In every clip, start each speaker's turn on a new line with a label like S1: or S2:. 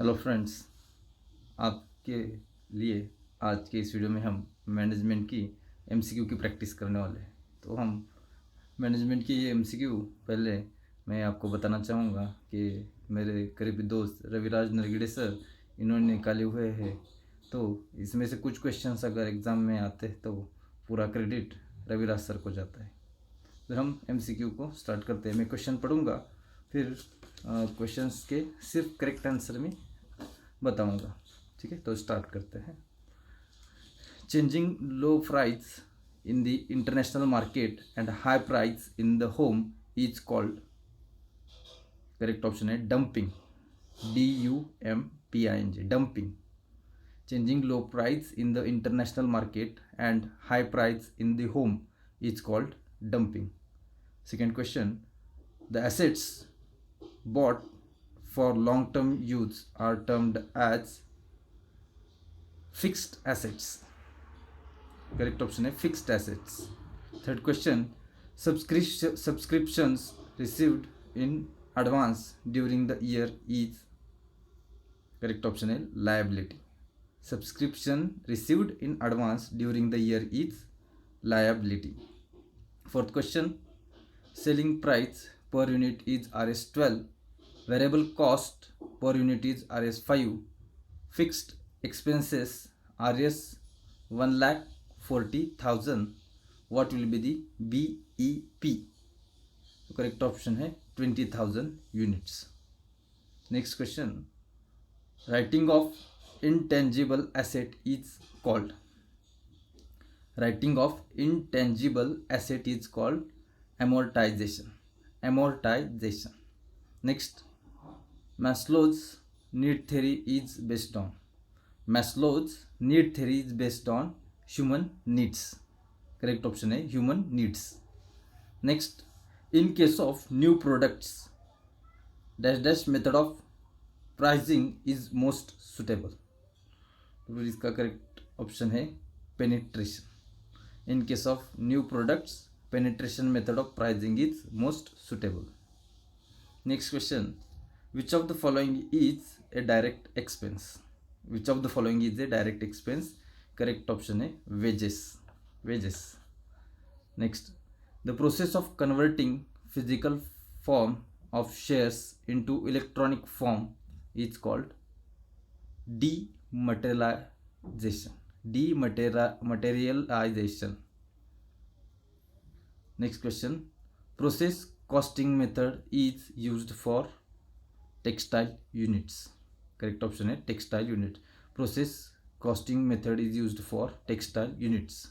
S1: Hello friends, आपके लिए आज के इस वीडियो में हम मैनेजमेंट की एमसीक्यू की प्रैक्टिस करने वाले हैं। तो हम मैनेजमेंट की ये एमसीक्यू पहले मैं आपको बताना चाहूँगा कि मेरे करीबी दोस्त रविराज नरगिड़े सर इन्होंने निकाले हुए हैं। तो इसमें से कुछ क्वेश्चंस अगर एग्ज़ाम में आते हैं तो पूरा क्रेडिट रविराज सर को जाता है। फिर हम एमसीक्यू को स्टार्ट करते हैं। मैं क्वेश्चन पढ़ूँगा, फिर क्वेश्चंस के सिर्फ करेक्ट आंसर में बताऊंगा। ठीक है, तो स्टार्ट करते हैं। Changing low price in the international market and high price in the home is called, correct option है dumping, DUMPING, dumping. Changing low price in the international market and high price in the home is called dumping. Second question, the assets bought for long term use are termed as fixed assets, correct option है fixed assets. Third question, subscriptions received in advance during the year is, correct option है liability. Subscription received in advance during the year is liability. Fourth question, selling price per unit is Rs12, variable cost per unit is Rs5, fixed expenses Rs 1,40,000. What will be the BEP? तो correct option है 20,000 units. Next question, writing of intangible asset is called, writing of intangible asset is called amortization. Next, Maslow's need theory is based on, Maslow's need theory is based on human needs, correct option है human needs. Next, in case of new products dash method of pricing is most suitable. तो फिर इसका correct option है penetration. In case of new products, penetration method of pricing is most suitable. Next question, which of the following is a direct expense? Which of the following is a direct expense? Correct option है wages. Next, the process of converting physical form of shares into electronic form is called dematerialization. Next question, process costing method is used for textile units. Correct option है textile unit. Process costing method is used for textile units.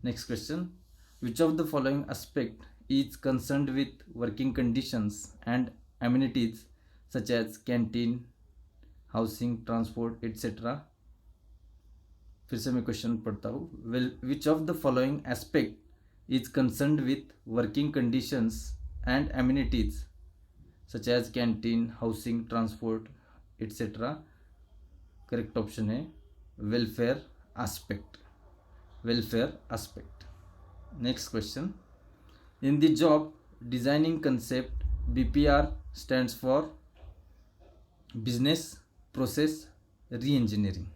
S1: Next question, which of the following aspect is concerned with working conditions and amenities such as canteen, housing, transport, etc. फिर से मैं question पढ़ता हूँ. Which of the following aspect is concerned with working conditions and amenities such as canteen, housing, transport, etc. Correct option है welfare aspect. Next question, in the job designing concept, BPR stands for business process re-engineering.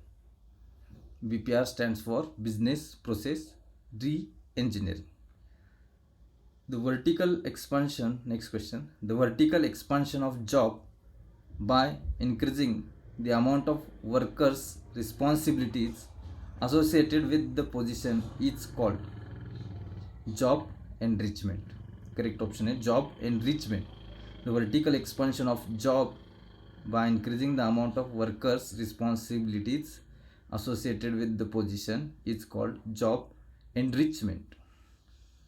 S1: BPR stands for business process re-engineering. The vertical expansion, next question, the vertical expansion of job by increasing the amount of workers' responsibilities associated with the position is called job enrichment. Correct option है job enrichment. The vertical expansion of job by increasing the amount of workers' responsibilities associated with the position is called job enrichment.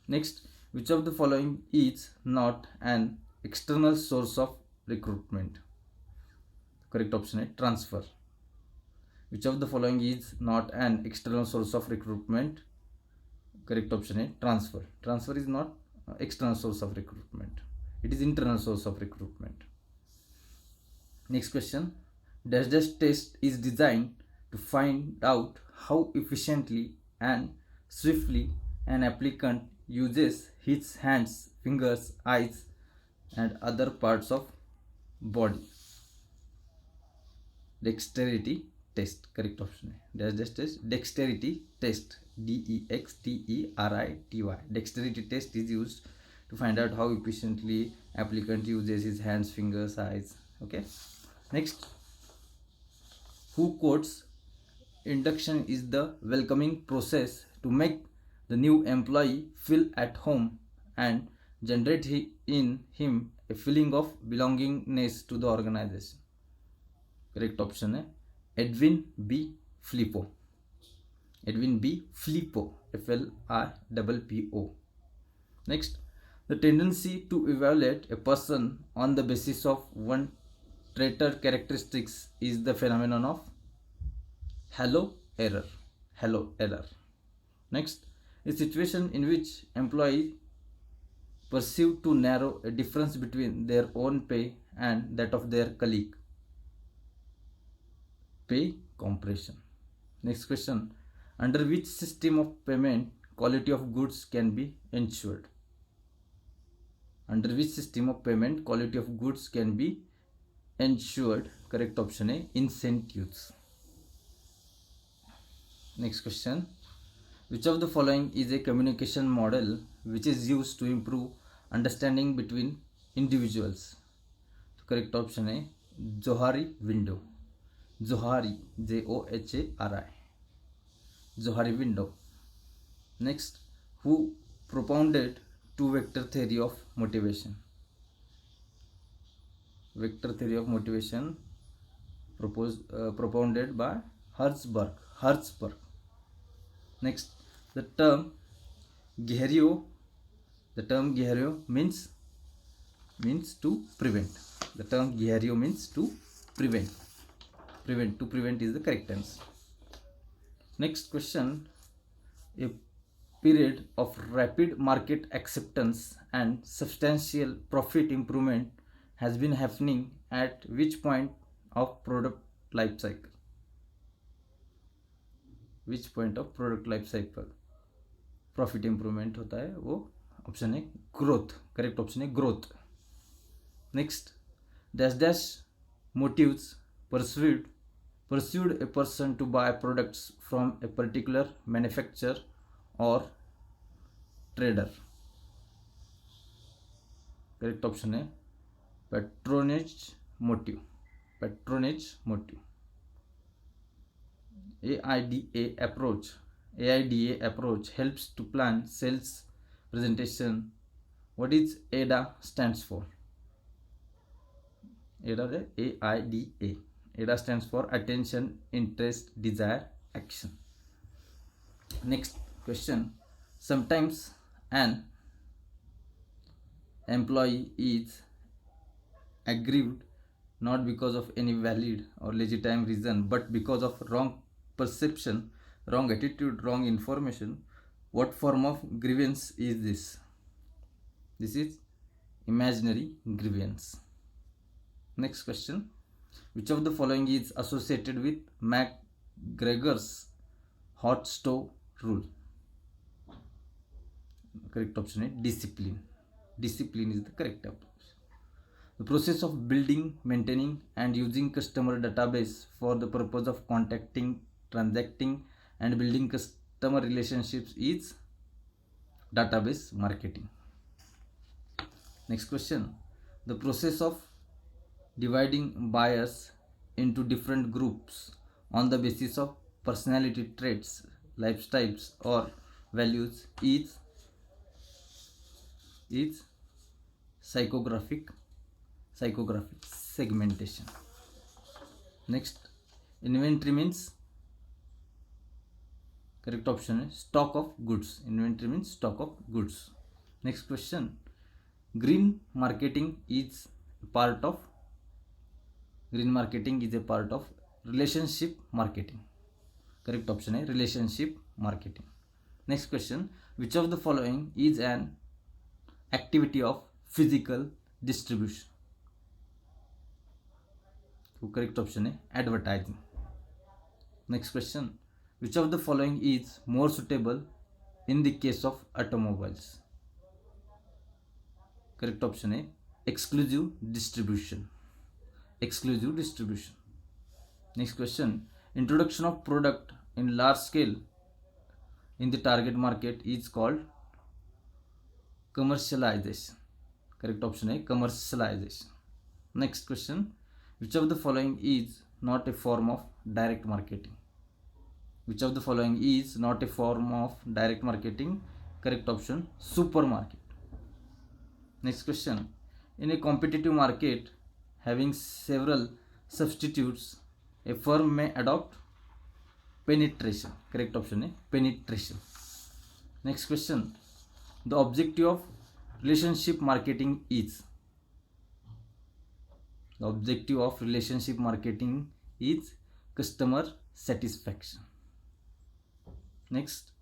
S1: Next, which of the following is not an external source of recruitment? Correct option है transfer. Which of the following is not an external source of recruitment? Correct option है transfer. Transfer is not external source of recruitment. It is internal source of recruitment. Next question, dash test is designed to find out how efficiently and swiftly an applicant uses his hands, fingers, eyes and other parts of body. Dexterity test. Correct option है dash dash test. Dexterity test. DEXTERITY. Dexterity test is used to find out how efficiently applicant uses his hands, fingers, eyes. Okay. Next, who quotes induction is the welcoming process to make the new employee feel at home and generate in him a feeling of belongingness to the organization. Correct option है Edwin B. Filippo. Edwin B. Filippo. FLIPPO. Next, the tendency to evaluate a person on the basis of one trait or characteristics is the phenomenon of halo error. Halo error. Next, a situation in which employees perceive to narrow a difference between their own pay and that of their colleague. Pay compression. Next question, under which system of payment quality of goods can be ensured? Under which system of payment quality of goods can be ensured? Correct option है incentives. Next question, which of the following is a communication model which is used to improve understanding between individuals? Correct option है Johari window. Johari, Johari. Johari window. Next, who propounded two vector theory of motivation? Vector theory of motivation propounded by Hertzberg. Next, the term Guerrero means to prevent. The term Guerrero means to prevent. To prevent is the correct answer. Next question, a period of rapid market acceptance and substantial profit improvement has been happening at which point of product life cycle? Which point of product life cycle profit improvement होता है? वो option है growth. Correct option है growth. Next, dash motives pursued a person to buy products from a particular manufacturer or trader. Correct option है patronage motive. AIDA approach helps to plan sales presentation. What is AIDA stands for? AIDA. AIDA stands for attention, interest, desire, action. Next question, sometimes an employee is aggrieved not because of any valid or legitimate reason but because of wrong perception, wrong attitude, wrong information. What form of grievance is this? This is imaginary grievance. Next question, which of the following is associated with McGregor's hot stove rule? Correct option is discipline. Discipline is the correct approach. The process of building, maintaining and using customer database for the purpose of contacting, transacting and building customer relationships is database marketing. Next question, the process of dividing buyers into different groups on the basis of personality traits, lifestyles or values is psychographic segmentation. Next, inventory means, correct option is stock of goods. Inventory means stock of goods. Next question, green marketing is a part of relationship marketing. Correct option is relationship marketing. Next question, which of the following is an activity of physical distribution? Correct option is advertising. Next question, which of the following is more suitable in the case of automobiles? Correct option is exclusive distribution. Next question. Introduction of product in large scale in the target market is called commercialization. Correct option है commercialization. Next question. Which of the following is not a form of direct marketing? Which of the following is not a form of direct marketing? Correct option supermarket. Next question. In a competitive market having several substitutes, a firm may adopt penetration. Correct option है penetration. Next question. The objective of relationship marketing is. The objective of relationship marketing is customer satisfaction. Next,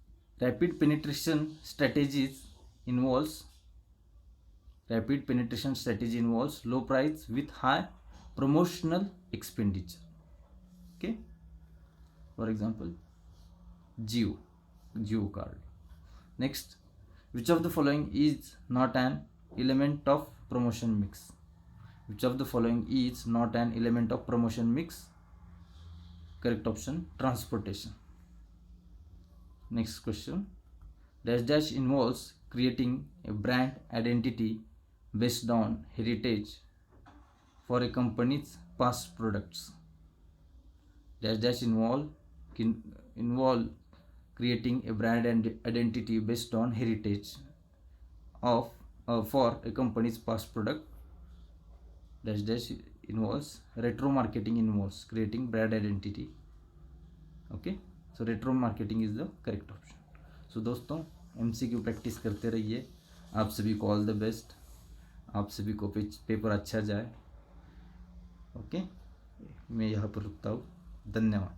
S1: rapid penetration strategy involves low price with high promotional expenditure. Okay, for example, Jio card. Next, which of the following is not an element of promotion mix? Which of the following is not an element of promotion mix? Correct option transportation. Next question. Dash involves creating a brand identity based on heritage for a company's past products. Dash involve creating a brand identity based on heritage of for a company's past product. Dash involves retro marketing involves creating brand identity. Okay, so retro marketing is the correct option. So दोस्तों MCQ practice करते रहिए. आप सभी को all the best. आप सभी को paper अच्छा जाए. ओके, मैं यहाँ पर रुकता हूँ. धन्यवाद.